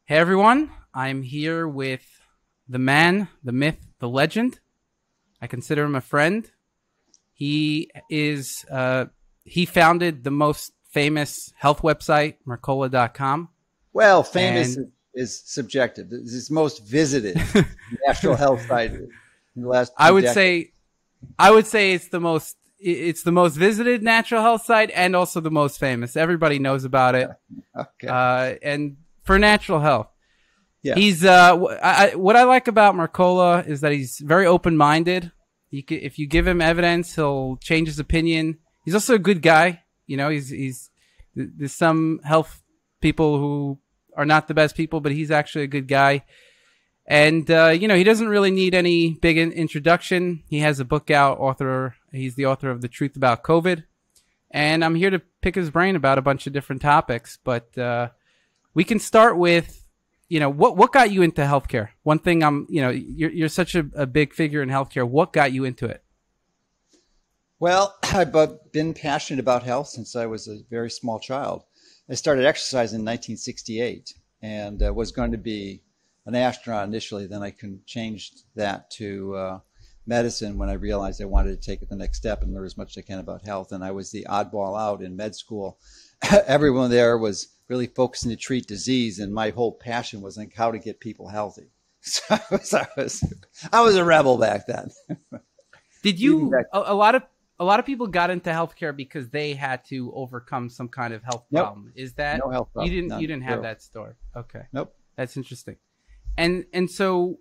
Hey everyone, I'm here with the man, the myth, the legend. I consider him a friend. He founded the most famous health website, Mercola.com. Well, famous is subjective. This is most visited natural health site in the last I few would decades. say it's the most visited natural health site and also the most famous. Everybody knows about it. Okay. And for natural health. Yeah. He's what I like about Mercola is that he's very open-minded. If you give him evidence, he'll change his opinion. He's also a good guy. You know, there's some health people who are not the best people, but he's actually a good guy. And he doesn't really need any big introduction. He has a book out. He's the author of The Truth About COVID. And I'm here to pick his brain about a bunch of different topics. But we can start with, what got you into healthcare? One thing you're such a big figure in healthcare. What got you into it? Well, I've been passionate about health since I was a very small child. I started exercising in 1968 and was going to be an astronaut initially. Then I changed that to medicine when I realized I wanted to take it the next step and learn as much as I can about health. And I was the oddball out in med school. Everyone there was really focusing to treat disease, and my whole passion was like how to get people healthy. So I was a rebel back then. Did you? A lot of people got into healthcare because they had to overcome some kind of health problem. Is that no health problem? You didn't have that story. Okay. Nope. That's interesting. And so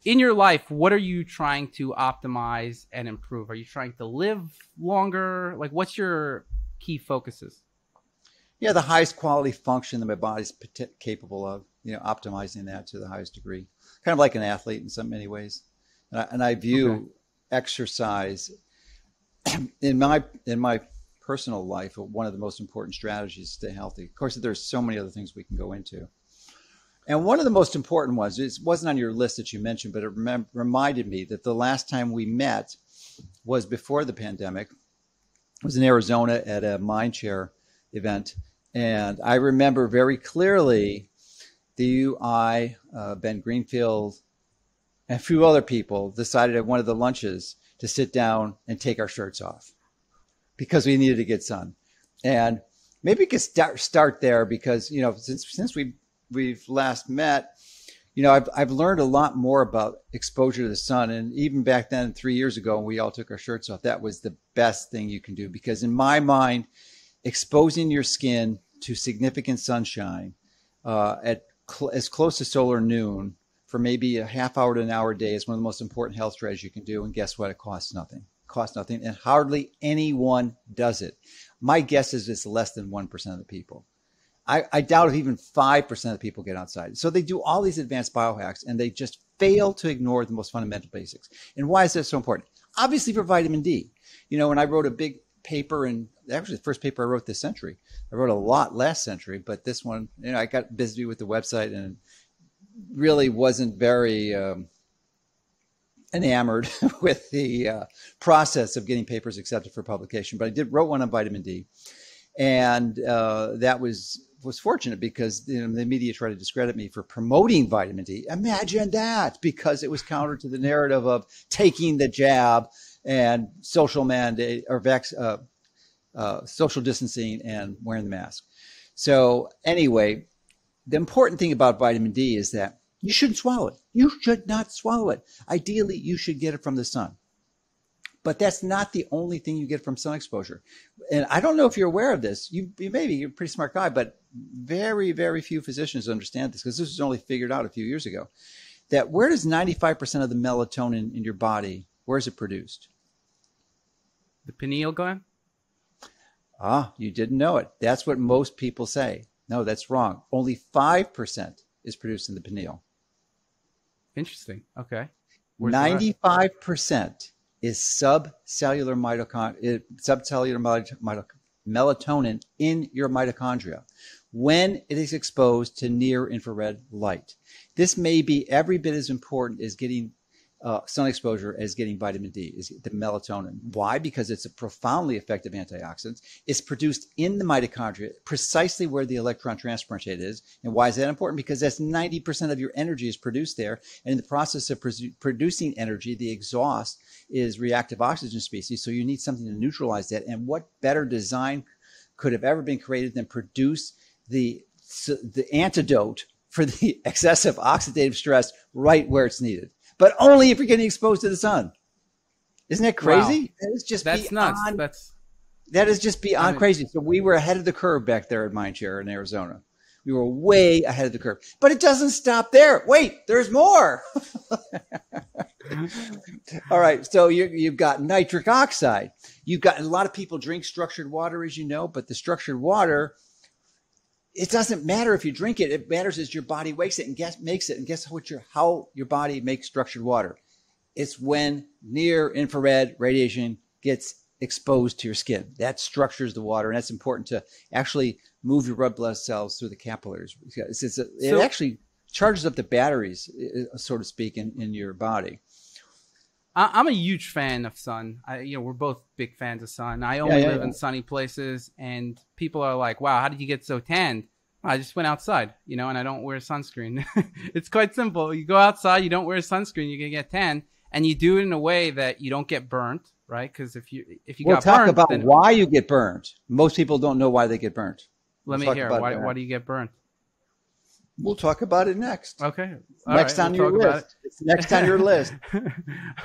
in your life, what are you trying to optimize and improve? Are you trying to live longer? Like, what's your key focuses? Yeah, the highest quality function that my body's capable of, optimizing that to the highest degree. Kind of like an athlete in many ways. And I view exercise in my personal life, one of the most important strategies to stay healthy. Of course, there's so many other things we can go into. And one of the most important ones, it wasn't on your list that you mentioned, but it reminded me that the last time we met was before the pandemic. It was in Arizona at a Mindshare event. And I remember very clearly I, Ben Greenfield, and a few other people decided at one of the lunches to sit down and take our shirts off because we needed to get sun. And maybe we could start there because, since we've last met, I've learned a lot more about exposure to the sun. And even back then, 3 years ago, when we all took our shirts off, that was the best thing you can do. Because in my mind, exposing your skin to significant sunshine as close to solar noon for maybe a half hour to an hour a day is one of the most important health strategies you can do. And guess what? It costs nothing. It costs nothing. And hardly anyone does it. My guess is it's less than 1% of the people. I doubt if even 5% of the people get outside. So they do all these advanced biohacks and they just fail to ignore the most fundamental basics. And why is that so important? Obviously for vitamin D. When I wrote a big paper, and actually the first paper I wrote this century, I wrote a lot last century, but this one, I got busy with the website and really wasn't very enamored with the process of getting papers accepted for publication. But I wrote one on vitamin D. And that was fortunate because the media tried to discredit me for promoting vitamin D. Imagine that, because it was counter to the narrative of taking the jab and social mandate or social distancing and wearing the mask. So anyway, the important thing about vitamin D is that you shouldn't swallow it. You should not swallow it. Ideally, you should get it from the sun. But that's not the only thing you get from sun exposure. And I don't know if you're aware of this. You're a pretty smart guy, but very, very few physicians understand this because this was only figured out a few years ago. That where does 95% of the melatonin in your body, where is it produced? The pineal gland? You didn't know it. That's what most people say. No, that's wrong. Only 5% is produced in the pineal. Interesting. Okay. 95% is subcellular melatonin in your mitochondria when it is exposed to near infrared light. This may be every bit as important as getting sun exposure as getting vitamin D, is the melatonin. Why? Because it's a profoundly effective antioxidant. It's produced in the mitochondria, precisely where the electron transportate is. And why is that important? Because that's 90% of your energy is produced there. And in the process of producing energy, the exhaust is reactive oxygen species. So you need something to neutralize that. And what better design could have ever been created than produce the antidote for the excessive oxidative stress right where it's needed? But only if you're getting exposed to the sun. Isn't that crazy? Wow. That is just That's beyond, nuts. That is just beyond crazy. So we were ahead of the curve back there at Mindshare in Arizona. We were way ahead of the curve. But it doesn't stop there. Wait, there's more. All right. So you've got nitric oxide. You've got a lot of people drink structured water, as you know, but the structured water, it doesn't matter if you drink it. It matters is your body makes it and makes it. And guess how your body makes structured water? It's when near infrared radiation gets exposed to your skin. That structures the water, and that's important to actually move your red blood cells through the capillaries. It actually charges up the batteries, so to speak, in your body. I'm a huge fan of sun. We're both big fans of sun. I only live in sunny places, and people are like, "Wow, how did you get so tanned?" I just went outside, and I don't wear sunscreen. It's quite simple. You go outside, you don't wear sunscreen, you're gonna get tan, and you do it in a way that you don't get burnt, right? Because if you we'll got talk burnt, about why you get burnt. Most people don't know why they get burnt. Let me hear. Why do you get burnt? We'll talk about it next. Okay. Next on your list. It's next on your list.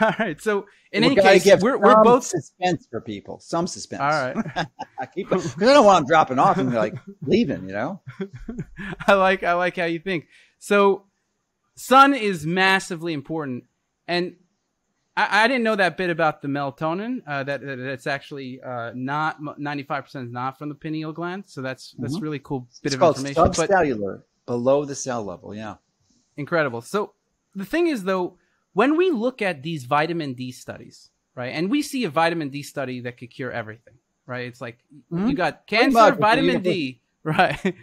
All right. So in any case, we're both suspense for people. Some suspense. All right. Because I don't want them dropping off and like leaving. I like how you think. So sun is massively important, and I didn't know that bit about the melatonin. That's actually not 95% is not from the pineal gland. So that's really cool bit of information. It's subcellular. Below the cell level, yeah. Incredible. So the thing is, though, when we look at these vitamin D studies, right, and we see a vitamin D study that could cure everything, right? It's like you got cancer, vitamin D, right?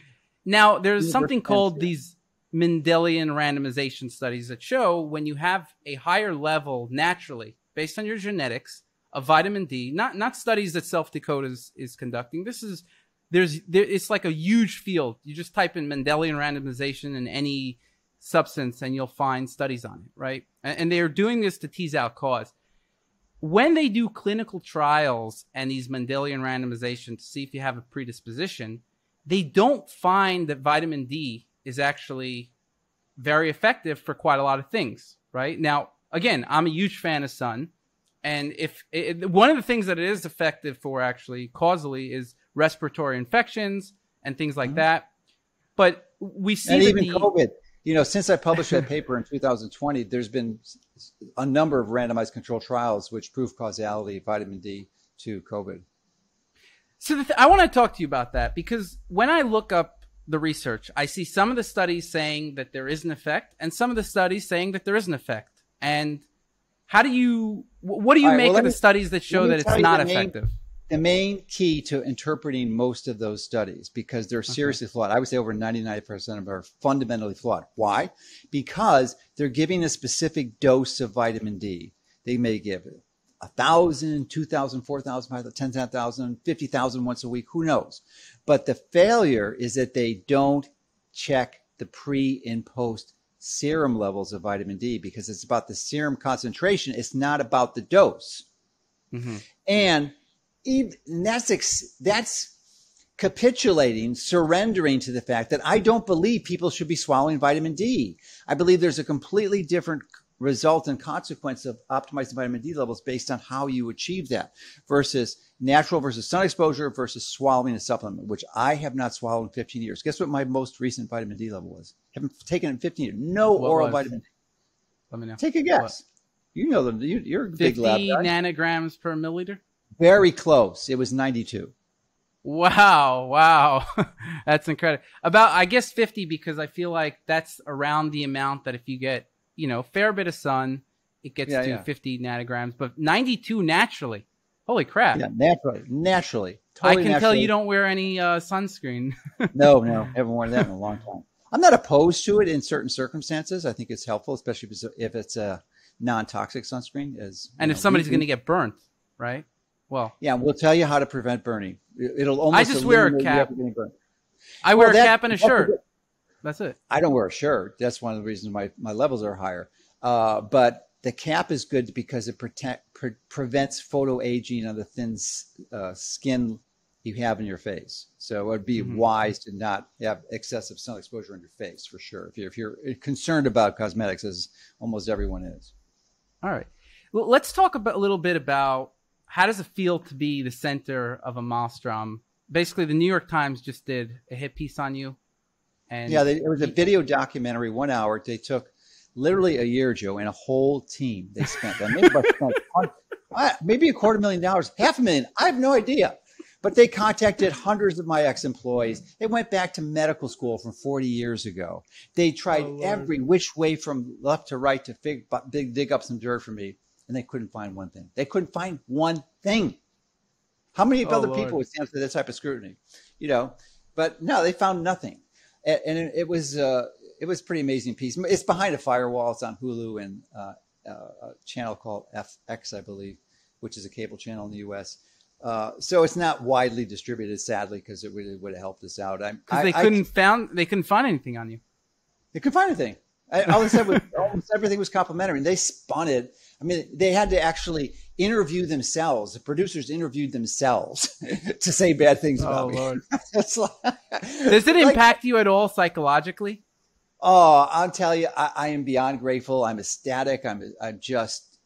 Now, there's something called these Mendelian randomization studies that show when you have a higher level naturally, based on your genetics, of vitamin D, not studies that Self-Decode is conducting. It's like a huge field. You just type in Mendelian randomization in any substance and you'll find studies on it, right? And they're doing this to tease out cause. When they do clinical trials and these Mendelian randomization to see if you have a predisposition, they don't find that vitamin D is actually very effective for quite a lot of things, right? Now, again, I'm a huge fan of sun. And one of the things that it is effective for actually causally is respiratory infections and things like that. But we see and even COVID, since I published that paper in 2020, there's been a number of randomized controlled trials which prove causality of vitamin D to COVID. So I want to talk to you about that because when I look up the research, I see some of the studies saying that there is an effect and some of the studies saying that there is an effect. And what do you make of the studies that show that it's not effective? The main key to interpreting most of those studies, because they're seriously flawed. I would say over 99% of them are fundamentally flawed. Why? Because they're giving a specific dose of vitamin D. They may give 1,000, 2,000, 4,000, 5,000, 10,000, 50,000 once a week. Who knows? But the failure is that they don't check the pre and post serum levels of vitamin D because it's about the serum concentration. It's not about the dose. Mm-hmm. And that's capitulating, surrendering to the fact that I don't believe people should be swallowing vitamin D. I believe there's a completely different result and consequence of optimizing vitamin D levels based on how you achieve that versus natural versus sun exposure versus swallowing a supplement, which I have not swallowed in 15 years. Guess what my most recent vitamin D level was? Haven't taken it in 15 years. No oral vitamin D. Let me know. Take a guess. What? You know them. You're a big lab guy. 50 nanograms per milliliter? Very close. It was 92. Wow. That's incredible. About, I guess, 50 because I feel like that's around the amount that if you get, fair bit of sun, it gets to 50 nanograms, but 92 naturally. Holy crap. Yeah, naturally. Totally I can tell you don't wear any sunscreen. No, haven't worn that in a long time. I'm not opposed to it in certain circumstances. I think it's helpful, especially if it's a non-toxic sunscreen. As And if somebody's going to get burnt, right? Well, yeah, we'll tell you how to prevent burning. It'll almost. I just wear a eliminate you cap. ever getting burned. I wear a cap and a shirt. That's it. I don't wear a shirt. That's one of the reasons my levels are higher. But the cap is good because it prevents photoaging on the thin skin you have in your face. So it would be wise to not have excessive sun exposure on your face, for sure. If you're concerned about cosmetics, as almost everyone is. All right. Well, let's talk a little bit about how does it feel to be the center of a maelstrom. Basically, the New York Times just did a hit piece on you. And yeah, it was a video documentary, 1 hour. They took literally a year, Joe, and a whole team. They spent that. Maybe $250,000, $500,000. I have no idea. But they contacted hundreds of my ex-employees. They went back to medical school from 40 years ago. They tried every which way from left to right to dig up some dirt for me, and they couldn't find one thing. They couldn't find one thing. How many other people would stand for that type of scrutiny? You know, but no, they found nothing. And it was a pretty amazing piece. It's behind a firewall. It's on Hulu and a channel called FX, I believe, which is a cable channel in the U.S. So it's not widely distributed, sadly, because it really would have helped us out. Because they couldn't find anything on you. They couldn't find anything. All they said was almost everything was complimentary, and they spun it. I mean, they had to actually interview themselves. The producers interviewed themselves to say bad things about me. Lord. Does it impact you at all psychologically? Oh, I'll tell you, I am beyond grateful. I'm ecstatic. I'm just,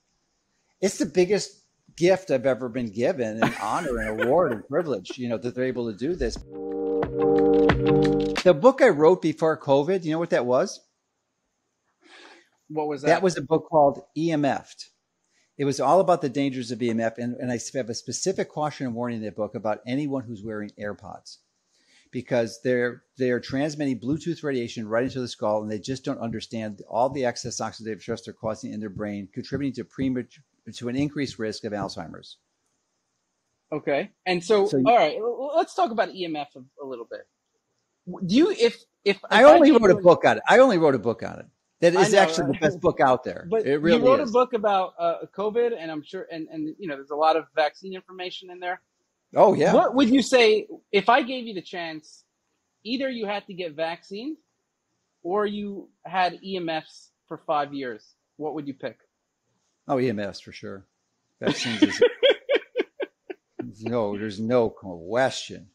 it's the biggest gift I've ever been given, an honor, an award, and privilege, you know, that they're able to do this. The book I wrote before COVID, you know what that was? What was that? That was a book called EMF'd. It was all about the dangers of EMF. And I have a specific caution and warning in that book about anyone who's wearing AirPods, because they're transmitting Bluetooth radiation right into the skull, and they just don't understand all the excess oxidative stress they're causing in their brain, contributing to an increased risk of Alzheimer's. Okay. And so all right, let's talk about EMF a little bit. Do you, if I only wrote a book on it. I only wrote a book on it. That is actually the best book out there. But it really you wrote is. a book about COVID, and I'm sure, and you know, there's a lot of vaccine information in there. Oh, yeah. What would you say if I gave you the chance? Either you had to get vaccinated, or you had EMFs for 5 years. What would you pick? Oh, EMFs for sure. Vaccines is there's no question.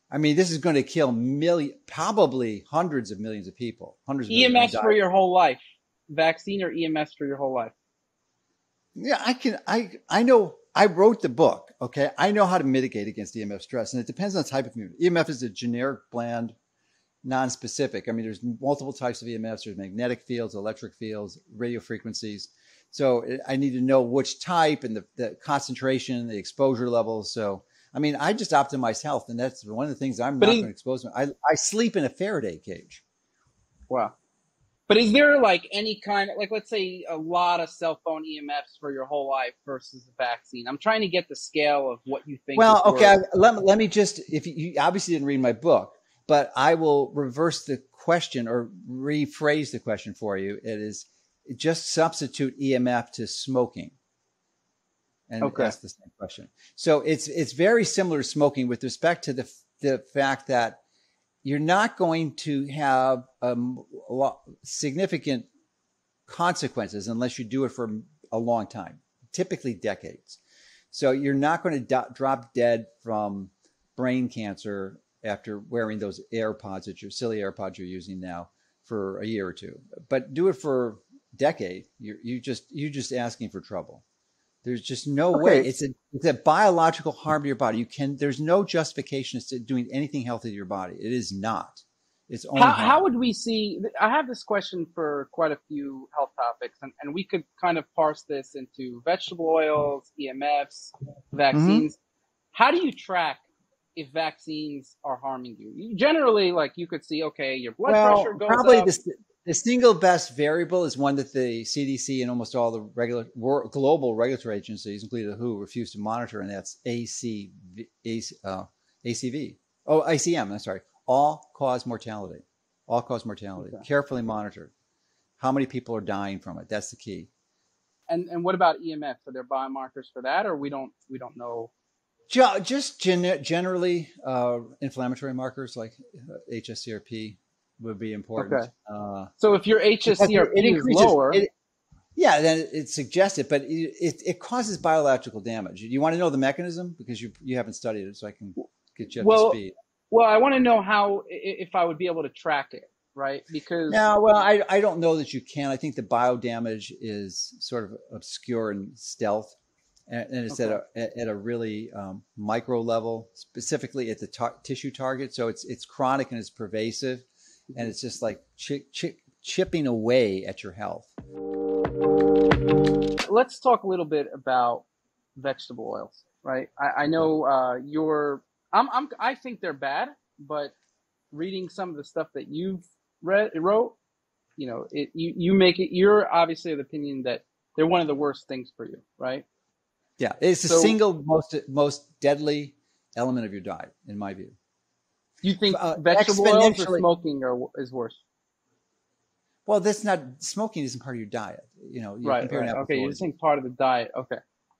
I mean, this is going to kill probably hundreds of millions of people. EMFs for your whole life. Vaccine or EMFs for your whole life. Yeah, I know. I wrote the book. Okay. I know how to mitigate against EMF stress, and it depends on the type of immunity. EMF is a generic, bland, non-specific. I mean, there's multiple types of EMFs. There's magnetic fields, electric fields, radio frequencies. So I need to know which type and the concentration, the exposure levels. So, I mean, I just optimize health, and that's one of the things I'm not going to expose. I sleep in a Faraday cage. Wow. But is there like any kind of, like, let's say a lot of cell phone EMFs for your whole life versus a vaccine? I'm trying to get the scale of what you think. Well, okay. Let me just, if you obviously didn't read my book, but I will reverse the question or rephrase the question for you. It is just substitute EMF to smoking. And ask the same question. So it's very similar to smoking with respect to the fact that you're not going to have significant consequences unless you do it for a long time, typically decades. So you're not going to drop dead from brain cancer after wearing those AirPods, silly AirPods you're using now, for a year or two. But do it for a decade. You're just asking for trouble. There's just no way. It's a biological harm to your body. There's no justification to doing anything healthy to your body. It is not. It's only how would we see? I have this question for quite a few health topics, and we could kind of parse this into vegetable oils, EMFs, vaccines. Mm-hmm. How do you track if vaccines are harming you? Generally, like, you could see, okay, your blood pressure goes probably up. The single best variable is one that the CDC and almost all the global regulatory agencies, including the WHO, refuse to monitor, and that's ACV. ACM, I'm sorry. All-cause mortality. All-cause mortality. Okay. Carefully monitored. How many people are dying from it? That's the key. And what about EMFs? Are there biomarkers for that, or we don't know? Just generally, inflammatory markers like HSCRP would be important. Okay. So if your HSCRP it is lower, yeah, then it suggests it, but it causes biological damage. You want to know the mechanism because you haven't studied it, so I can get you up to speed. Well, I want to know how if I would be able to track it, right? Because I don't know that you can. I think the biodamage is sort of obscure and stealth. And it's at a really micro level, specifically at the tissue target. So it's chronic and it's pervasive, and it's just like chipping away at your health. Let's talk a little bit about vegetable oils, right? I know I think they're bad, but reading some of the stuff that you've wrote, you're obviously of the opinion that they're one of the worst things for you, right? Yeah, it's the single most deadly element of your diet, in my view. You think vegetable oils or smoking is worse? Well, smoking isn't part of your diet. Right. Okay, you're saying part of the diet. Okay.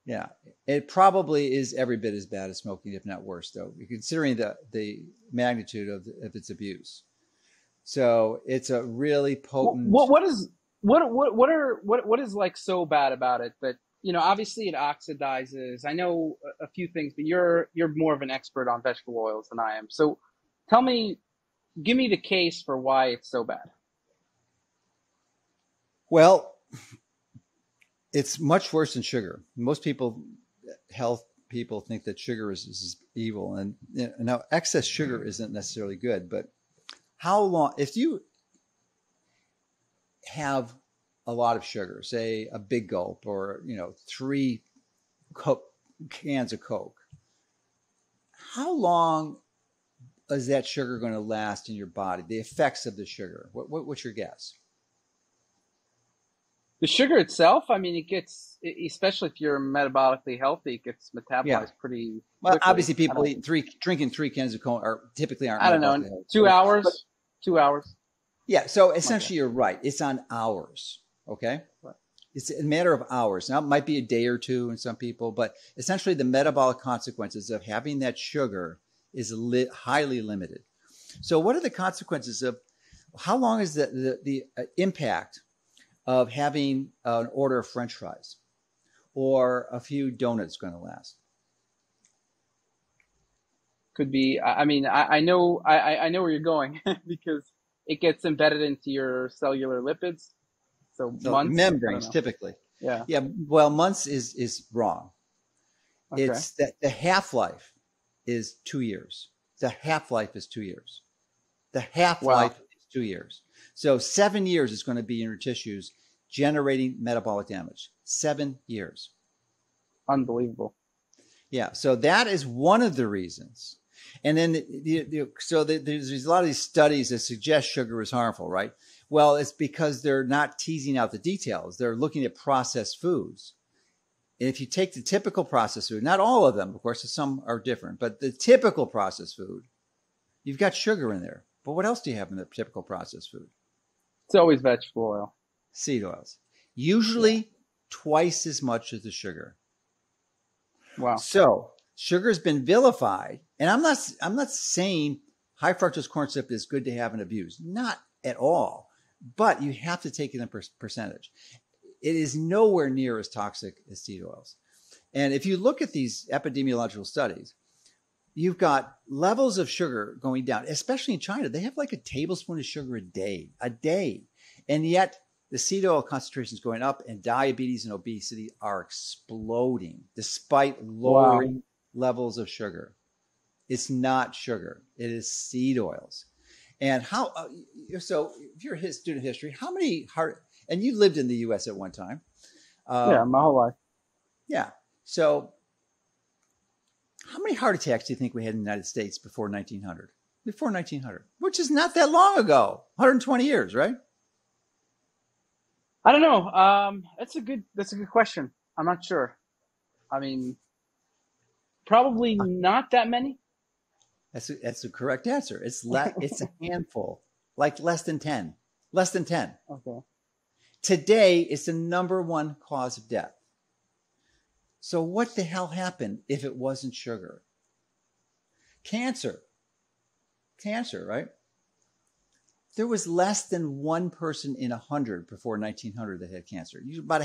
Yeah, it probably is every bit as bad as smoking, if not worse, though, considering the magnitude of its abuse. So it's a really potent. What is like so bad about it that? Obviously it oxidizes. I know a few things, but you're more of an expert on vegetable oils than I am. So give me the case for why it's so bad. Well, it's much worse than sugar. Most health people think that sugar is evil. And now excess sugar isn't necessarily good, but how long, if you have a lot of sugar, say a big gulp or 3 cans of Coke, how long is that sugar going to last in your body? The effects of the sugar. What's your guess? The sugar itself, I mean, it gets, especially if you're metabolically healthy, it gets metabolized pretty quickly. Obviously people drinking 3 cans of Coke typically aren't. I don't know, 2 hours, but, 2 hours. Yeah. So essentially you're right. It's on hours. Okay. Right. It's a matter of hours. Now it might be a day or two in some people, but essentially the metabolic consequences of having that sugar is highly limited. So what are the consequences of how long is the impact of having an order of French fries or a few donuts going to last? Could be. I mean, I know where you're going because it gets embedded into your cellular lipids. So months, membranes typically. Yeah. Yeah. Well, months is wrong. Okay. It's that the half-life is 2 years. The half-life is 2 years. The half-life is 2 years. So 7 years is going to be in your tissues generating metabolic damage. 7 years. Unbelievable. Yeah. So that is one of the reasons. And then, there's a lot of these studies that suggest sugar is harmful, right? Well, it's because they're not teasing out the details. They're looking at processed foods. And if you take the typical processed food, not all of them, of course, some are different, but the typical processed food, you've got sugar in there. But what else do you have in the typical processed food? It's always vegetable oil. Seed oils. Usually twice as much as the sugar. Wow. So sugar has been vilified. And I'm not saying high fructose corn syrup is good to have and abuse. Not at all. But you have to take it in percentage. It is nowhere near as toxic as seed oils. And if you look at these epidemiological studies, you've got levels of sugar going down, especially in China. They have like a tablespoon of sugar a day. And yet the seed oil concentration is going up and diabetes and obesity are exploding despite lowering levels of sugar. It's not sugar. It is seed oils. And so if you're a student of history, how many and you lived in the U.S. at one time. Yeah, my whole life. Yeah. So how many heart attacks do you think we had in the United States before 1900? Before 1900, which is not that long ago, 120 years, right? I don't know. That's a good question. I'm not sure. I mean, probably not that many. That's the correct answer. It's a handful, like less than 10. Less than 10. Okay. Today, it's the #1 cause of death. So what the hell happened if it wasn't sugar? Cancer, right? There was less than 1 person in 100 before 1900 that had cancer. About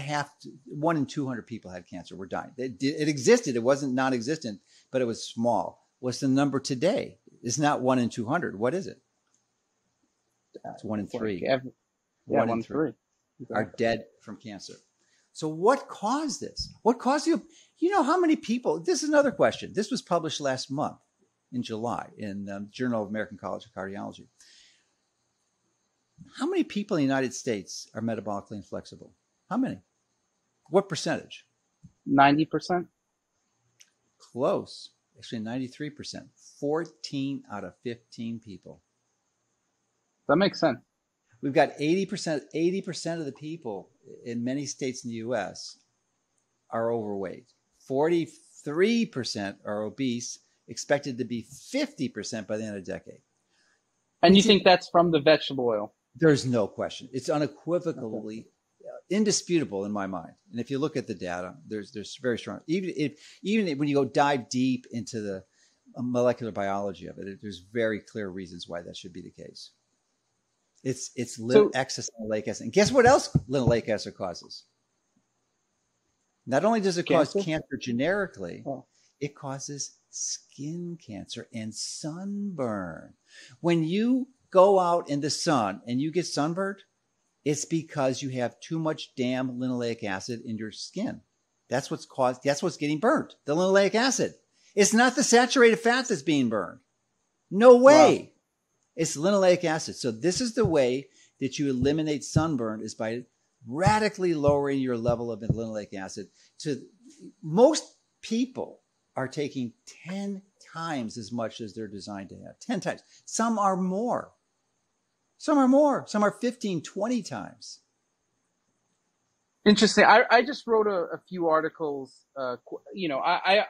1 in 200 people had cancer, were dying. It existed. It wasn't non-existent, but it was small. What's the number today? It's not 1 in 200. What is it? It's 1 in 3. One in 3 are dead from cancer. So what caused this? What caused you? You know how many people? This is another question. This was published last month in July in the Journal of American College of Cardiology. How many people in the United States are metabolically inflexible? How many? What percentage? 90%. Close. Actually, 93%. 14 out of 15 people. That makes sense. We've got 80% of the people in many states in the U.S. are overweight. 43% are obese, expected to be 50% by the end of the decade. And you think that's from the vegetable oil? There's no question. It's unequivocally indisputable in my mind. And if you look at the data, there's very strong. Even when you go dive deep into the molecular biology of it, there's very clear reasons why that should be the case. It's excess linoleic acid. And guess what else linoleic acid causes? Not only does it cause cancer generically, it causes skin cancer and sunburn. When you go out in the sun and you get sunburned, it's because you have too much damn linoleic acid in your skin. That's what's getting burnt, the linoleic acid. It's not the saturated fat that's being burned. No way. Wow. It's linoleic acid. So this is the way that you eliminate sunburn, is by radically lowering your level of linoleic acid. Most people are taking 10 times as much as they're designed to have. 10 times. Some are more. Some are 15, 20 times. Interesting. I just wrote a few articles. I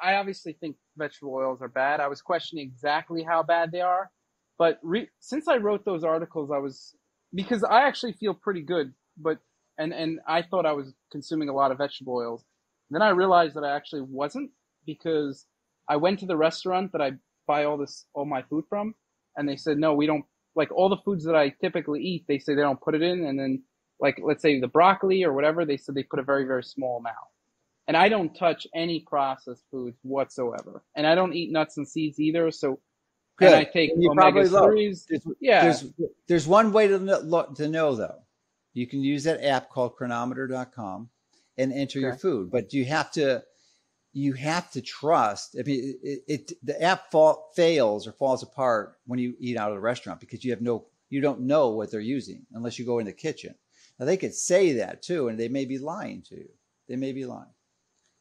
obviously think vegetable oils are bad. I was questioning exactly how bad they are. But since I wrote those articles, because I actually feel pretty good, and I thought I was consuming a lot of vegetable oils. Then I realized that I actually wasn't, because I went to the restaurant that I buy all my food from, and they said, no, we don't, like all the foods that I typically eat, they say they don't put it in. And then like, let's say the broccoli or whatever, they said they put a very, very small amount. And I don't touch any processed foods whatsoever. And I don't eat nuts and seeds either. So, good. And I take omega-3s. There's one way to know though. You can use that app called chronometer.com and enter your food, but you have to trust. I mean, the app fails or falls apart when you eat out of the restaurant, because you don't know what they're using unless you go in the kitchen. Now they could say that too, and they may be lying to you. They may be lying.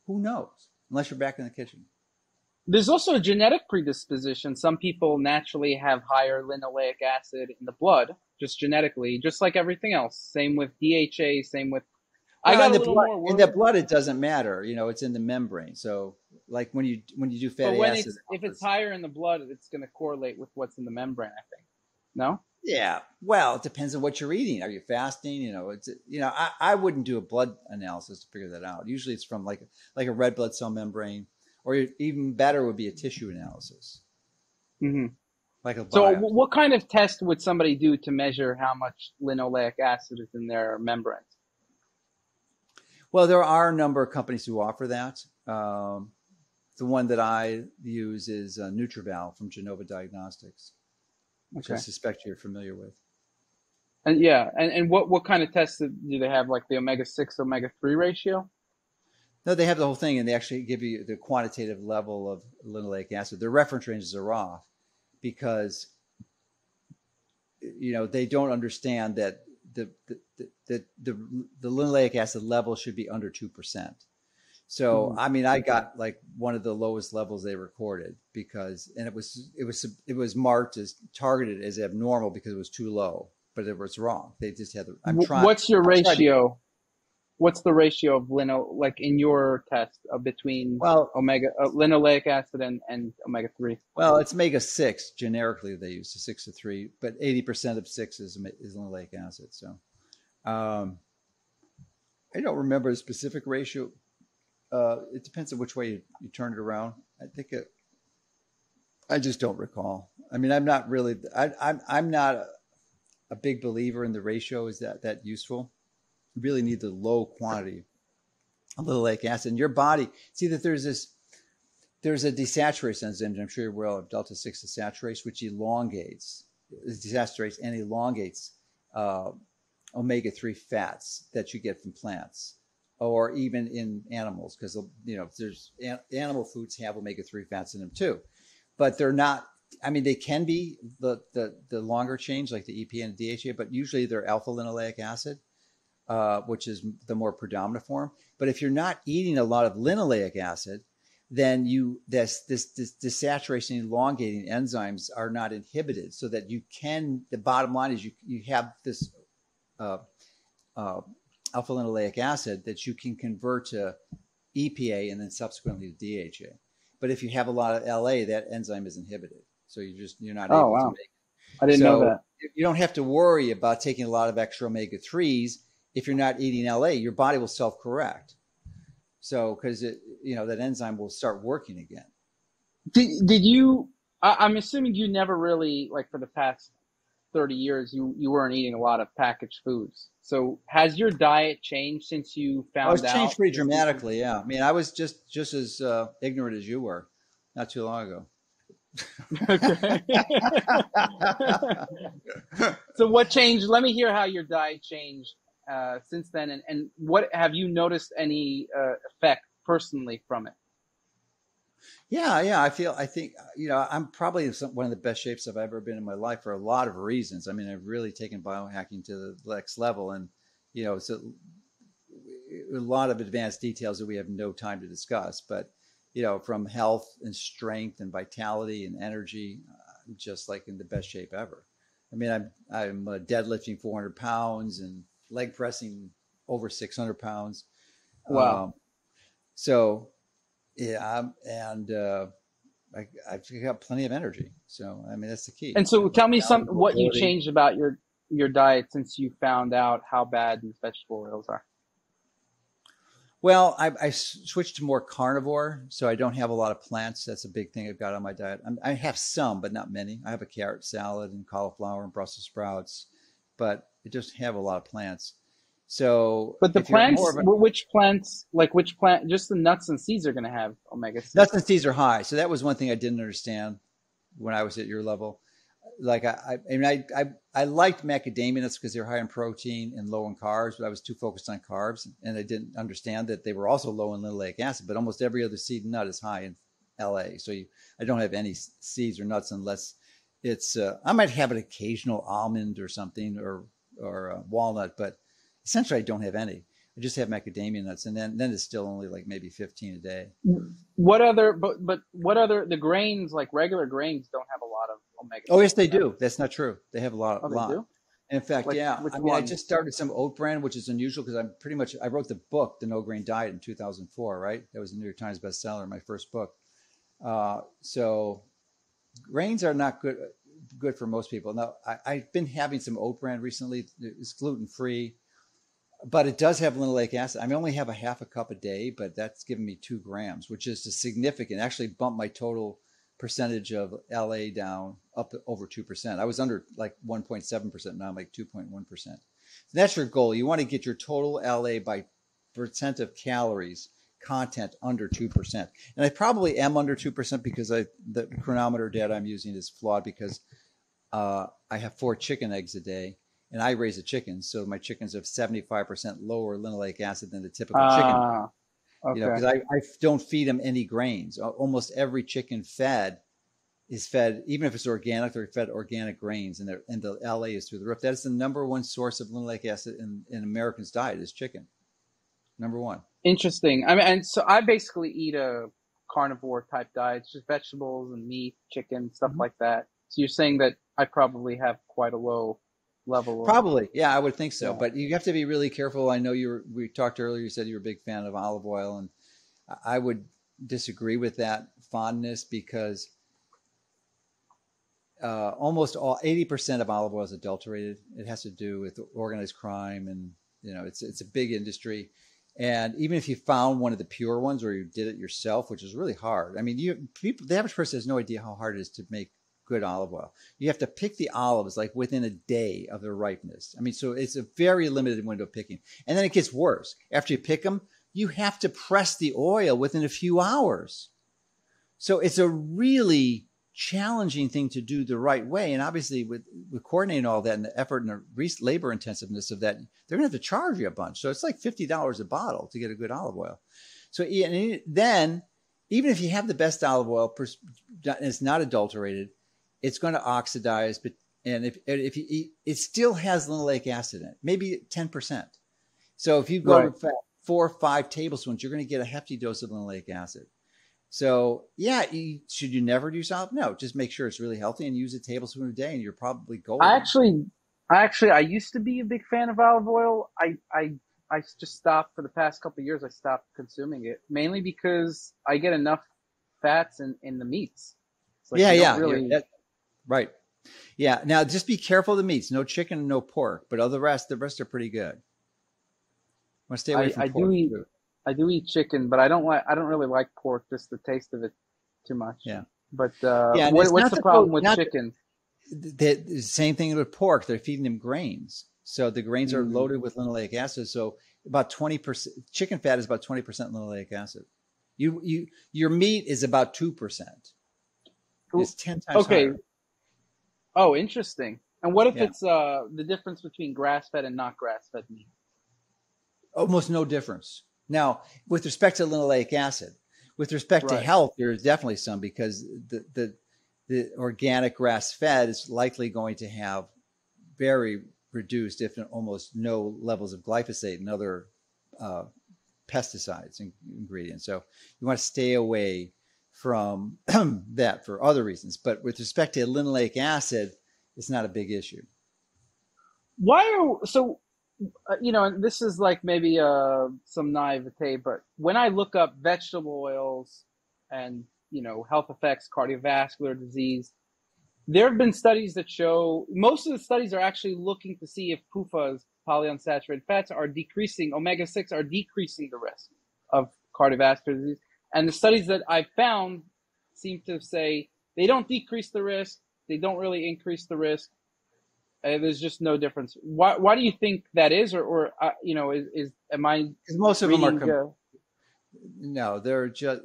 Who knows? Unless you're back in the kitchen. There's also a genetic predisposition. Some people naturally have higher linoleic acid in the blood, just genetically, just like everything else. Same with DHA, same with... In the blood, it doesn't matter. It's in the membrane. So like when you do fatty acid... If it's higher in the blood, it's going to correlate with what's in the membrane, I think. No? Yeah. Well, it depends on what you're eating. Are you fasting? I wouldn't do a blood analysis to figure that out. Usually it's from like a red blood cell membrane. Or even better would be a tissue analysis. Mm-hmm. Like a biopsy. So what kind of test would somebody do to measure how much linoleic acid is in their membranes? Well, there are a number of companies who offer that. The one that I use is Nutraval from Genova Diagnostics, which I suspect you're familiar with. And and what kind of tests do they have, like the omega-6, omega-3 ratio? No, they have the whole thing, and they actually give you the quantitative level of linoleic acid. Their reference ranges are off because, they don't understand that the linoleic acid level should be under 2%. So, I mean, I got like one of the lowest levels they recorded it was marked as targeted as abnormal because it was too low, but it was wrong. They just had What's your ratio? What's the ratio of like in your test between linoleic acid and omega-3? Well, it's omega-6 generically they use, 6 to 3, but 80% of 6 is linoleic acid. So, I don't remember a specific ratio. It depends on which way you turn it around. I just don't recall. I mean, I'm not really. I'm not a big believer in the ratio. Is that useful? You really need the low quantity of linoleic acid in your body. See that there's a desaturase enzyme. I'm sure you're aware of delta 6 desaturase, which desaturates and elongates omega-3 fats that you get from plants or even in animals, because there's animal foods have omega-3 fats in them too, but they're not. I mean, they can be the longer chains like the EPA and the DHA, but usually they're alpha linoleic acid, which is the more predominant form. But if you're not eating a lot of linoleic acid, then this desaturation elongating enzymes are not inhibited, so that you can. The bottom line is you have this alpha linoleic acid that you can convert to EPA and then subsequently to DHA. But if you have a lot of LA, that enzyme is inhibited, so you're not able to make it. I didn't know that. You don't have to worry about taking a lot of extra omega-3s if you're not eating LA. Your body will self-correct. So, because that enzyme will start working again. Did you? I'm assuming you never really, like, for the past 30 years, you weren't eating a lot of packaged foods. So has your diet changed since you found out? It's changed pretty dramatically. Yeah, I mean, I was just as ignorant as you were not too long ago. Okay. So what changed? Let me hear how your diet changed since then, and what have you noticed any effect personally from it? Yeah. I think I'm probably in one of the best shapes I've ever been in my life for a lot of reasons. I mean, I've really taken biohacking to the next level, and it's a lot of advanced details that we have no time to discuss. But from health and strength and vitality and energy, I'm just like in the best shape ever. I mean, I'm deadlifting 400 pounds and leg pressing over 600 pounds. Wow. So yeah, and I've got plenty of energy. So I mean, that's the key. And so tell me what you changed about your diet since you found out how bad these vegetable oils are. Well, I switched to more carnivore, so I don't have a lot of plants. That's a big thing I've got on my diet. I have some, but not many. I have a carrot salad and cauliflower and Brussels sprouts, but I just have a lot of plants. So, but the plants, which plant? Just the nuts and seeds are going to have omega-6. Nuts and seeds are high. So that was one thing I didn't understand when I was at your level. Like I liked macadamia nuts because they're high in protein and low in carbs, but I was too focused on carbs, and I didn't understand that they were also low in linoleic acid. But almost every other seed and nut is high in LA. So I don't have any seeds or nuts unless it's I might have an occasional almond or something or walnut, but essentially I don't have any. I just have macadamia nuts, and then it's still only like maybe 15 a day. What other? But what other? The grains, like regular grains, don't have a lot of omega. Oh yes, they do. That's not true. They have a lot. Oh, they do? In fact, I just started some oat bran, which is unusual because I wrote the book, The No Grain Diet, in 2004. Right, that was a New York Times bestseller, my first book. So grains are not good for most people. Now I've been having some oat bran recently. It's gluten free. But it does have linoleic acid. I only have a half a cup a day, but that's given me 2 grams, which is a significant. Actually, bumped my total percentage of LA down up over 2%. I was under like 1.7%. Now I'm like 2.1%. So that's your goal. You want to get your total LA by percent of calories content under 2%. And I probably am under 2% because the chronometer data I'm using is flawed because I have 4 chicken eggs a day. And I raise a chicken, so my chickens have 75% lower linoleic acid than the typical chicken. Okay. Because I don't feed them any grains. Almost every chicken is fed, even if it's organic, they're fed organic grains, and the LA is through the roof. That is the number one source of linoleic acid in Americans' diet is chicken. Number one. Interesting. I mean, and so I basically eat a carnivore type diet, it's just vegetables and meat, chicken, stuff like that. So you're saying that I probably have quite a low level. Probably. Yeah, I would think so. Yeah. But you have to be really careful. I know we talked earlier, you said you're a big fan of olive oil, and I would disagree with that fondness because almost 80% of olive oil is adulterated. It has to do with organized crime and You know, it's a big industry. And even if you found one of the pure ones or you did it yourself, which is really hard. I mean, the average person has no idea how hard it is to make good olive oil. You have to pick the olives like within a day of their ripeness. I mean, so it's a very limited window of picking. And then it gets worse. After you pick them, you have to press the oil within a few hours. So it's a really challenging thing to do the right way. And obviously with coordinating all that and the effort and the labor intensiveness of that, they're going to have to charge you a bunch. So it's like $50 a bottle to get a good olive oil. So then even if you have the best olive oil and it's not adulterated, it's going to oxidize. But and if you eat, it still has linoleic acid in it, maybe 10%. So if you go to 4 or 5 tablespoons, you're going to get a hefty dose of linoleic acid. So yeah, should you never use olive? No, just make sure it's really healthy and use a tablespoon a day, and you're probably golden. I used to be a big fan of olive oil. I just stopped for the past couple of years. I stopped consuming it mainly because I get enough fats in the meats. Like right. Yeah. Now just be careful of the meats. No chicken and no pork, but the rest are pretty good. Want to stay away from pork. I do eat chicken, but I don't really like pork, just the taste of it too much. Yeah. But what's the problem with chicken? The same thing with pork. They're feeding them grains. So the grains are loaded with linoleic acid. So about 20%, chicken fat is about 20% linoleic acid. Your meat is about 2%. It's 10 times higher. Oh, interesting. And what if it's the difference between grass-fed and not grass-fed meat? Almost no difference. Now, with respect to linoleic acid, with respect to health, there's definitely some because the organic grass-fed is likely going to have very reduced, if not almost no levels of glyphosate and other pesticides and ingredients. So you want to stay away from that for other reasons. But with respect to linoleic acid, it's not a big issue. And this is like maybe some naivete, but when I look up vegetable oils and, health effects, cardiovascular disease, there have been studies that show, most of the studies are actually looking to see if PUFAs, polyunsaturated fats, are decreasing, omega-6 are decreasing the risk of cardiovascular disease. And the studies that I've found seem to say they don't decrease the risk, they don't really increase the risk. There's just no difference. Why do you think that is, or am I? Because most of them are. No, they're just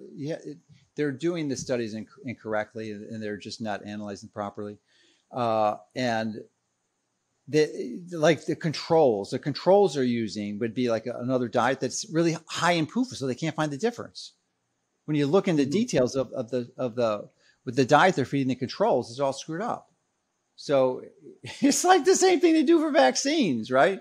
they're doing the studies incorrectly, and they're just not analyzing properly. And the controls they're using would be like another diet that's really high in PUFA, so they can't find the difference. When you look into details of the diet they're feeding the controls, it's all screwed up. So it's like the same thing they do for vaccines, right?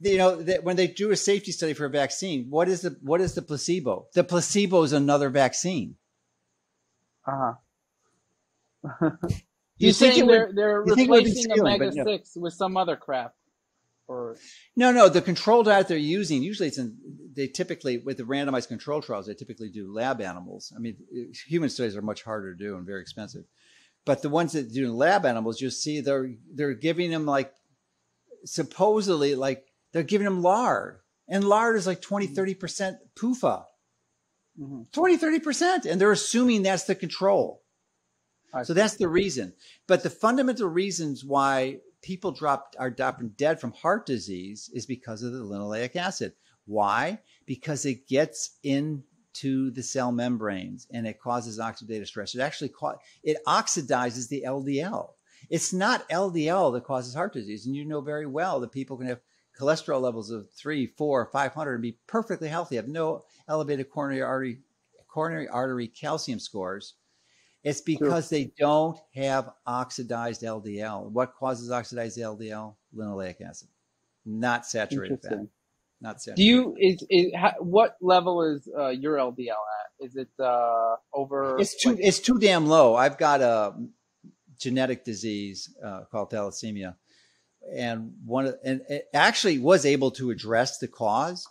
When they do a safety study for a vaccine, what is the placebo? The placebo is another vaccine. You're saying they're replacing omega-6 with some other crap? Or no, the control diet they're using, usually they typically, with the randomized control trials, they typically do lab animals. I mean, human studies are much harder to do and very expensive. But the ones that do lab animals, you'll see they're giving them supposedly they're giving them lard. And lard is like 20-30% PUFA. 20-30%. And they're assuming that's the control. So that's the reason. But the fundamental reasons why people are dropping dead from heart disease is because of the linoleic acid. Why? Because it gets into the cell membranes and it causes oxidative stress. It oxidizes the LDL. It's not LDL that causes heart disease. And you know very well that people can have cholesterol levels of 300, 400, 500 and be perfectly healthy, have no elevated coronary artery calcium scores. It's because they don't have oxidized LDL. What causes oxidized LDL? Linoleic acid, not saturated fat. Not saturated. What level is your LDL at? Is it over? It's too damn low. I've got a genetic disease called thalassemia, and it actually was able to address the cause,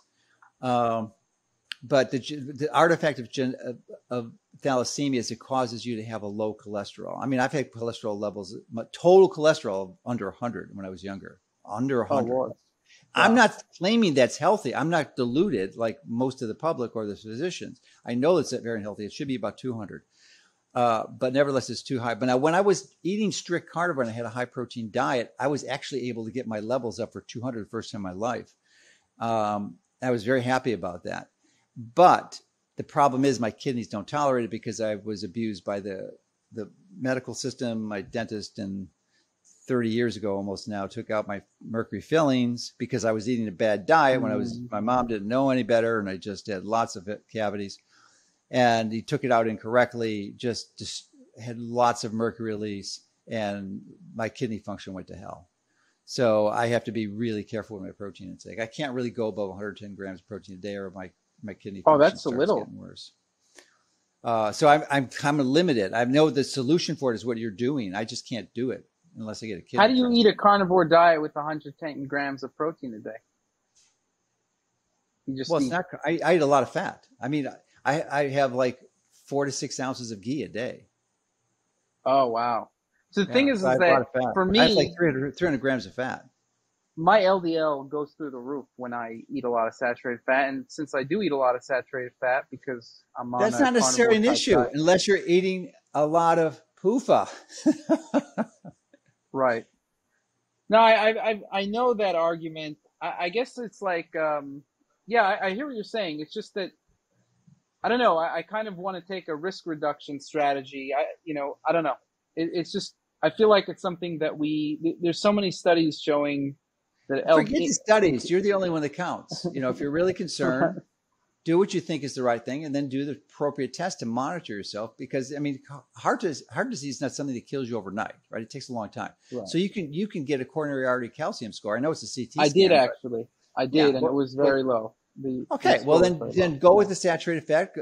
but the artifact of thalassemia is it causes you to have a low cholesterol. I mean, I've had cholesterol levels, total cholesterol under 100 when I was younger, under 100. I'm not claiming that's healthy. I'm not deluded like most of the public or the physicians. I know it's very unhealthy. It should be about 200. But nevertheless, it's too high. But now when I was eating strict carnivore and I had a high protein diet, I was actually able to get my levels up for 200 the first time in my life. I was very happy about that. But the problem is my kidneys don't tolerate it because I was abused by the medical system. My dentist, and 30 years ago almost now, took out my mercury fillings because I was eating a bad diet when my mom didn't know any better, and I just had lots of cavities. And he took it out incorrectly, just had lots of mercury release, and my kidney function went to hell. So I have to be really careful with my protein intake. I can't really go above 110 grams of protein a day, or my kidney function that's starts a little getting worse. So I'm kind of limited. I know the solution for it is what you're doing. I just can't do it unless I get a kidney. How do you eat a carnivore diet with 110 grams of protein a day? You just it's not. I eat a lot of fat. I mean, I have like 4 to 6 ounces of ghee a day. Oh, wow. So the thing is that for me, I have like 300 grams of fat. My LDL goes through the roof when I eat a lot of saturated fat. And since I do eat a lot of saturated fat because I'm on That's not necessarily an issue unless you're eating a lot of PUFA. Right. No, I know that argument. I guess it's like, I hear what you're saying. It's just that, I don't know. I kind of want to take a risk reduction strategy. I don't know. It's just, I feel like it's something that there's so many studies showing that. Forget the studies. You're the only one that counts. If you're really concerned, do what you think is the right thing, and then do the appropriate test to monitor yourself. Because I mean, heart disease is not something that kills you overnight, right? It takes a long time. Right. So you can get a coronary artery calcium score. I know it's a CT scan. I did actually. And it was very low. Then go with the saturated fat.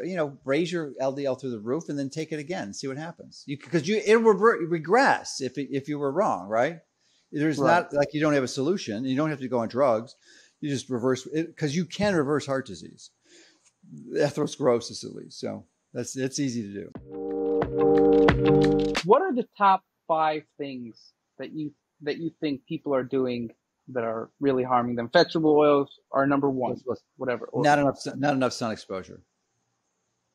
Raise your LDL through the roof, and then take it again and see what happens. Because it will regress if you were wrong, right? There's not like you don't have a solution. You don't have to go on drugs. You just reverse it, because you can reverse heart disease, atherosclerosis at least. So that's easy to do. What are the top 5 things that you think people are doing that are really harming them? Vegetable oils are number 1. Whatever. Not enough sun exposure.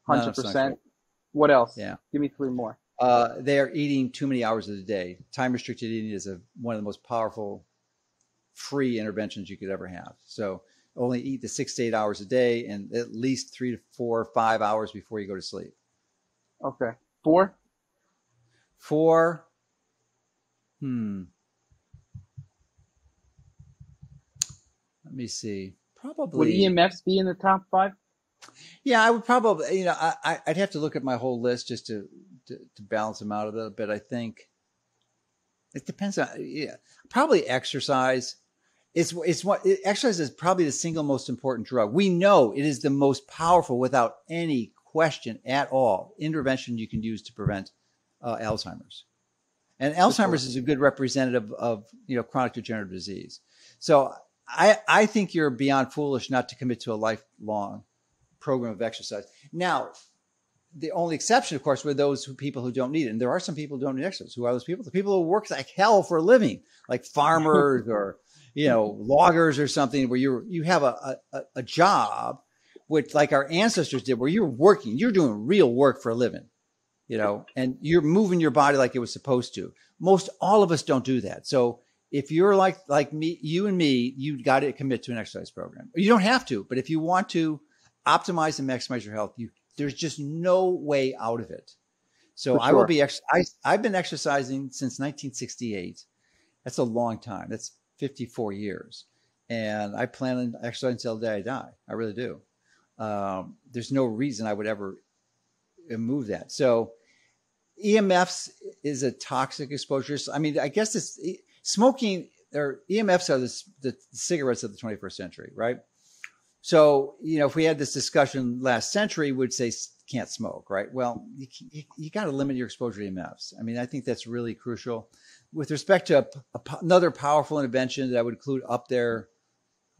100%. What else? Yeah. Give me 3 more. They are eating too many hours of the day. Time restricted eating is one of the most powerful free interventions you could ever have. So only eat the 6 to 8 hours a day, and at least 3 to 4 or 5 hours before you go to sleep. Okay. 4. Let me see. Probably. Would EMFs be in the top 5? Yeah, I would probably, I'd have to look at my whole list just to balance them out a little bit. I think it depends on, probably exercise. Exercise is probably the single most important drug. We know it is the most powerful, without any question at all, intervention you can use to prevent Alzheimer's. And Alzheimer's is a good representative of, chronic degenerative disease. So I think you're beyond foolish not to commit to a lifelong program of exercise. Now, the only exception, of course, were those people who don't need it. And there are some people who don't need exercise. Who are those people? The people who work like hell for a living, like farmers or, loggers or something, where you have a job, which like our ancestors did, where you're doing real work for a living, and you're moving your body like it was supposed to. Most all of us don't do that. So if you're like me, you and me, you got to commit to an exercise program. You don't have to, but if you want to optimize and maximize your health, there's just no way out of it. So I will be, I've been exercising since 1968. That's a long time. That's 54 years. And I plan on exercising until the day I die. I really do. There's no reason I would ever move that. So EMFs is a toxic exposure. I mean, I guess smoking, or EMFs are the cigarettes of the 21st century, right? So, if we had this discussion last century, we'd say can't smoke, right? Well, you got to limit your exposure to EMFs. I mean, I think that's really crucial. With respect to another powerful intervention that I would include up there,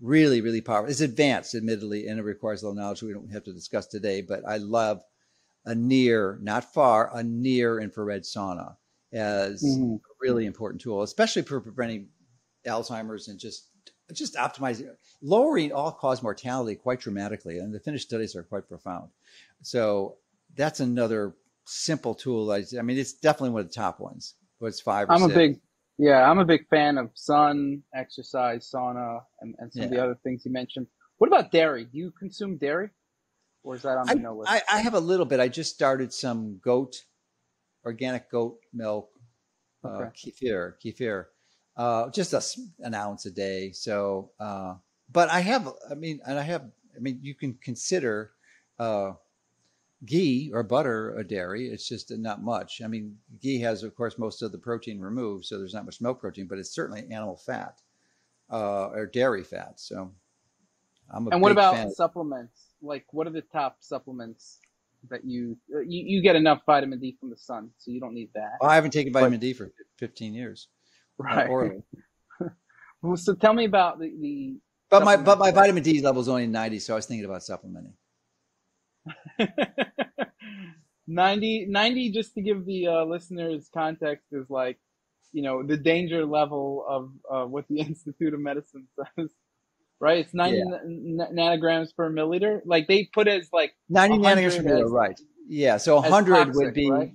really, really powerful. It's advanced, admittedly, and it requires a little knowledge we don't have to discuss today, but I love a near, not far, a near infrared sauna as a really important tool, especially for preventing Alzheimer's and just just optimizing, lowering all-cause mortality quite dramatically, and the finished studies are quite profound. So that's another simple tool. I mean, it's definitely one of the top ones. But it's 5 or 6. I'm a big fan of sun, exercise, sauna, and some of the other things you mentioned. What about dairy? Do you consume dairy, or is that on the no list? I have a little bit. I just started some organic goat milk, kefir, just an ounce a day. So, but you can consider ghee or butter a dairy. It's just not much. I mean, ghee has, of course, most of the protein removed, so there's not much milk protein, but it's certainly animal fat or dairy fat. So I'm a And what big about fan. supplements? Like, what are the top supplements that you get enough vitamin D from the sun, so you don't need that? Well, I haven't taken vitamin D for 15 years. Right. Orally. Well, so tell me about the But my vitamin D level is only 90, so I was thinking about supplementing. 90, just to give the listeners context, is like, the danger level of what the Institute of Medicine says, right? It's 90 nanograms per milliliter. Like they put it as like 90 nanograms per milliliter, right? Yeah, so 100 toxic, would be. right?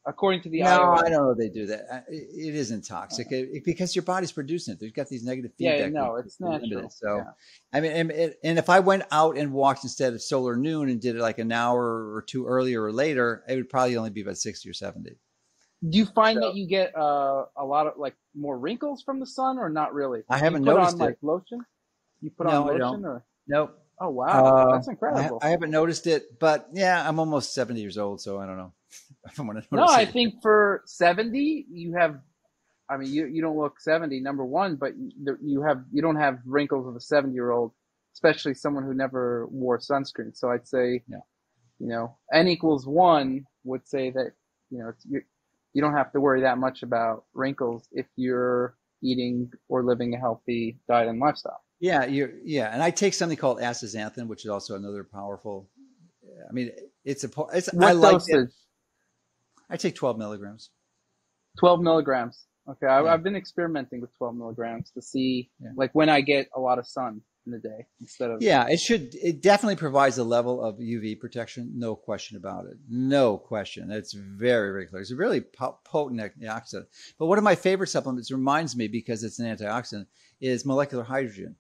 According to the No, IRS. I don't know if they do that. It isn't toxic because your body's producing it. They've got these negative feedback. Yeah, no, it's natural. So, I mean, and if I went out and walked instead of solar noon and did it like an hour or two earlier or later, it would probably only be about 60 or 70. Do you find that you get a lot of like more wrinkles from the sun, or not really? I haven't you put noticed on it. Like lotion? You put on lotion, or nope? Oh wow, that's incredible. I haven't noticed it, but yeah, I'm almost 70 years old, so I don't know if I'm going to notice No, I it. think for 70, you have. I mean, you don't look 70, number one, but you don't have wrinkles of a 70-year-old, especially someone who never wore sunscreen. So I'd say, N equals 1 would say that you don't have to worry that much about wrinkles if you're eating or living a healthy diet and lifestyle. Yeah, and I take something called astaxanthin, which is also another powerful. I mean, What I like dosage? it. I take 12 milligrams. 12 milligrams. Okay, I've been experimenting with 12 milligrams to see like when I get a lot of sun in the day instead of. Yeah, it definitely provides a level of UV protection, no question about it. No question. It's very, very clear. It's a really potent antioxidant. But one of my favorite supplements reminds me, because it's an antioxidant, is molecular hydrogen.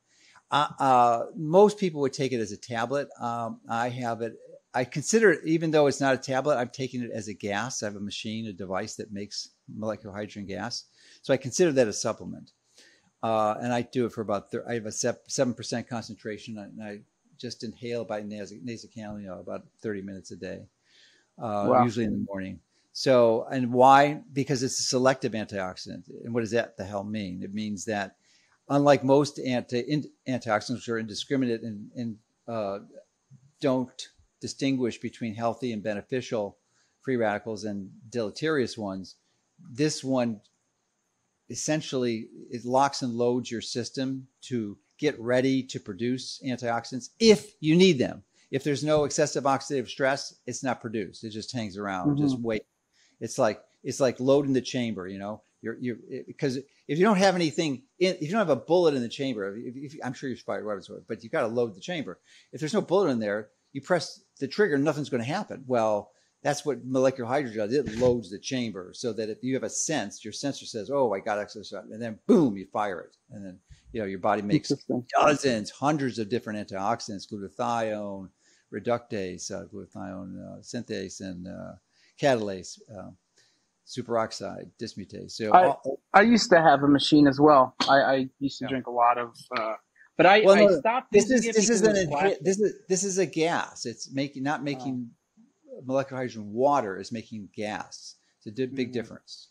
Most people would take it as a tablet. I have it. I consider it, even though it's not a tablet, I'm taking it as a gas. I have a device that makes molecular hydrogen gas. So I consider that a supplement. And I do it for I have a 7% concentration, and I just inhale by nasocalamin about 30 minutes a day, usually in the morning. So, and why? Because it's a selective antioxidant. And what does that the hell mean? It means that unlike most antioxidants, which are indiscriminate and don't distinguish between healthy and beneficial free radicals and deleterious ones, this one essentially it locks and loads your system to get ready to produce antioxidants if you need them. If there's no excessive oxidative stress, it's not produced. It just hangs around, just wait. It's like loading the chamber, because if you don't have anything if you don't have a bullet in the chamber, I'm sure you're fired weapons, but you got to load the chamber. If there's no bullet in there, you press the trigger, nothing's going to happen. Well, that's what molecular hydrogen does. It loads the chamber so that if you have a sense, your sensor says, "Oh, I got excess," and then boom, you fire it, and then your body makes dozens, hundreds of different antioxidants: glutathione, reductase, glutathione synthase, and catalase, superoxide dismutase. So I used to have a machine as well. I used to drink a lot of, but I stopped. This is a gas. It's not making molecular hydrogen water. Is making gas. It's a big difference.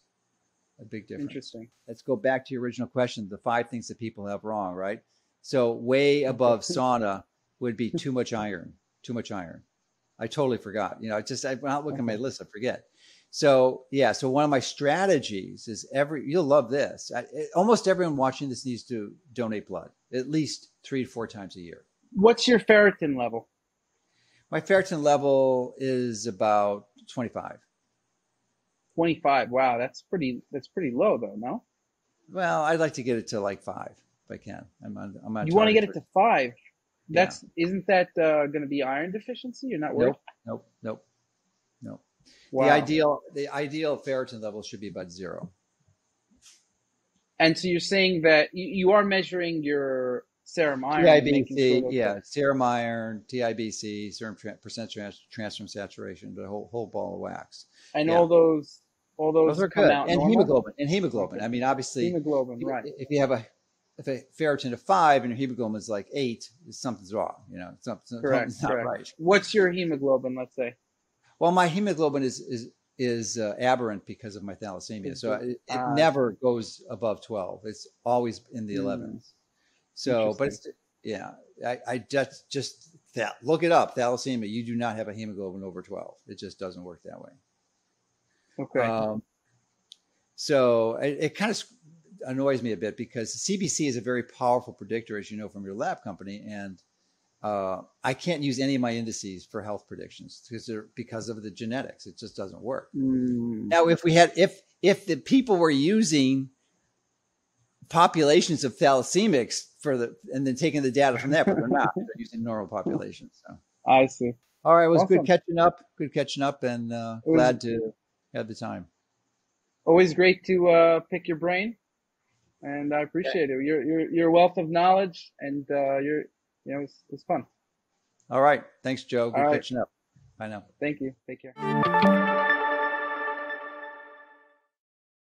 A big difference. Interesting. Let's go back to your original question. The 5 things that people have wrong, right? So way above sauna would be too much iron. Too much iron. I totally forgot. When I look at my list, I forget. So so one of my strategies is you'll love this. Almost everyone watching this needs to donate blood at least 3 to 4 times a year. What's your ferritin level? My ferritin level is about 25. 25. Wow, that's pretty low though, no? Well, I'd like to get it to like 5, I can. I'm on You want to target get it to 5. Yeah. Isn't that going to be iron deficiency? You're not worried? Nope. Wow. The ideal ferritin level should be about 0. And so you're saying that you are measuring your serum iron, TIBC, serum iron, TIBC, serum percent transferrin saturation, the whole ball of wax. And all those are come good. out And normal? hemoglobin. Okay. I mean, obviously, hemoglobin, right? If you have a ferritin of 5 and your hemoglobin is like 8, something's wrong. Something's not right. What's your hemoglobin? Let's say. Well, my hemoglobin is aberrant because of my thalassemia, so it never goes above 12. It's always in the 11s. So, but I just look it up. Thalassemia. You do not have a hemoglobin over 12. It just doesn't work that way. Okay. So it kind of annoys me a bit because CBC is a very powerful predictor, as you know from your lab company, and I can't use any of my indices for health predictions because of the genetics. It just doesn't work. Now, if the people were using populations of thalassemics and then taking the data from that, but they're not. They're using normal populations. So. I see. All right, it was good catching up, and glad to have the time. Always great to pick your brain, and I appreciate it. Your wealth of knowledge, and it's fun. All right, thanks, Joe. Good catching up. Bye now. Thank you. Take care.